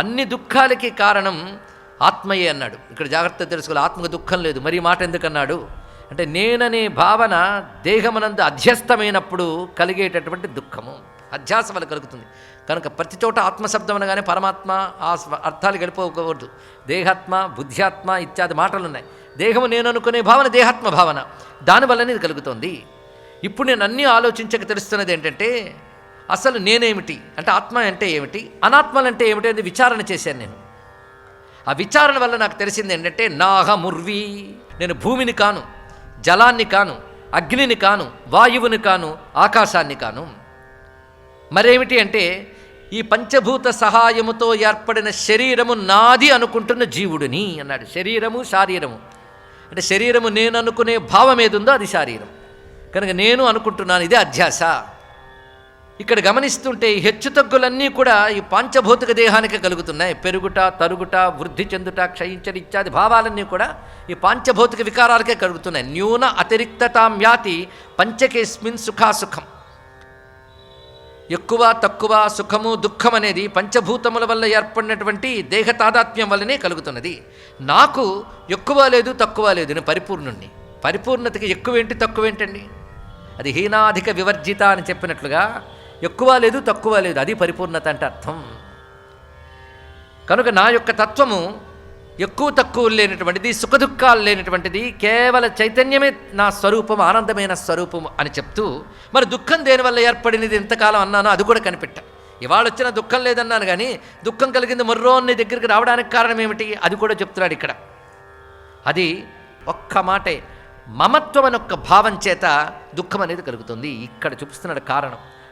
అన్ని దుఃఖాలకి కారణం ఆత్మయే అన్నాడు. ఇక్కడ జాగ్రత్త తెలుసుకోవాలి, ఆత్మకు దుఃఖం లేదు. మరి మాట ఎందుకన్నాడు అంటే, నేననే భావన దేహమనందు అధ్యస్థమైనప్పుడు కలిగేటటువంటి దుఃఖము అధ్యాస వల్ల కలుగుతుంది. కనుక ప్రతి చోట ఆత్మశబ్దం అనగానే పరమాత్మ ఆ అర్థాలు గడిపోకూడదు. దేహాత్మ, బుద్ధ్యాత్మ ఇత్యాది మాటలు ఉన్నాయి. దేహము నేను అనుకునే భావన దేహాత్మ భావన, దానివల్లనే ఇది కలుగుతోంది. ఇప్పుడు నేను అన్నీ ఆలోచించక తెలుస్తున్నది ఏంటంటే, అసలు నేనేమిటి అంటే, ఆత్మ అంటే ఏమిటి, అనాత్మలంటే ఏమిటి అనేది విచారణ చేశాను నేను. ఆ విచారణ వల్ల నాకు తెలిసింది ఏంటంటే, నాహముర్వి, నేను భూమిని కాను, జలాన్ని కాను, అగ్నిని కాను, వాయువుని కాను, ఆకాశాన్ని కాను. మరేమిటి అంటే, ఈ పంచభూత సహాయముతో ఏర్పడిన శరీరము నాది అనుకుంటున్న జీవుడిని అన్నాడు. శరీరము శారీరము అంటే, శరీరము నేను అనుకునే భావం ఏదుందో అది శారీరం. కనుక నేను అనుకుంటున్నాను, ఇదే అధ్యాస. ఇక్కడ గమనిస్తుంటే ఈ హెచ్చుతగ్గులన్నీ కూడా ఈ పాంచభౌతిక దేహానికి కలుగుతున్నాయి. పెరుగుట, తరుగుట, వృద్ధి చెందుట, క్షయించడం ఇత్యాది భావాలన్నీ కూడా ఈ పాంచభౌతిక వికారాలకే కలుగుతున్నాయి. న్యూన అతిరిక్తతాం యాతి పంచకేస్మిన్ సుఖాసుఖం. ఎక్కువ తక్కువ, సుఖము దుఃఖం అనేది పంచభూతముల వల్ల ఏర్పడినటువంటి దేహ తాదాత్మ్యం వల్లనే కలుగుతున్నది. నాకు ఎక్కువ లేదు తక్కువ లేదు, నేను పరిపూర్ణుణ్ణి. పరిపూర్ణతకి ఎక్కువేంటి తక్కువేంటండి? అది హీనాధిక వివర్జిత అని చెప్పినట్లుగా ఎక్కువ లేదు తక్కువ లేదు, అది పరిపూర్ణత అంటే అర్థం. కనుక నా యొక్క తత్వము ఎక్కువ తక్కువ లేనటువంటిది, సుఖదుఖాలు లేనటువంటిది, కేవల చైతన్యమే నా స్వరూపం, ఆనందమైన స్వరూపం అని చెప్తూ, మరి దుఃఖం దేనివల్ల ఏర్పడినది ఎంతకాలం అన్నానో అది కూడా కనిపెట్టా. ఇవాళ వచ్చిన దుఃఖం లేదన్నాను, కానీ దుఃఖం కలిగింది మొర్రో నీ దగ్గరికి రావడానికి కారణం ఏమిటి అది కూడా చెప్తున్నాడు ఇక్కడ. అది ఒక్క మాటే, మమత్వం అనే ఒక్క భావం చేత దుఃఖం అనేది కలుగుతుంది. ఇక్కడ చూపిస్తున్నాడు కారణం.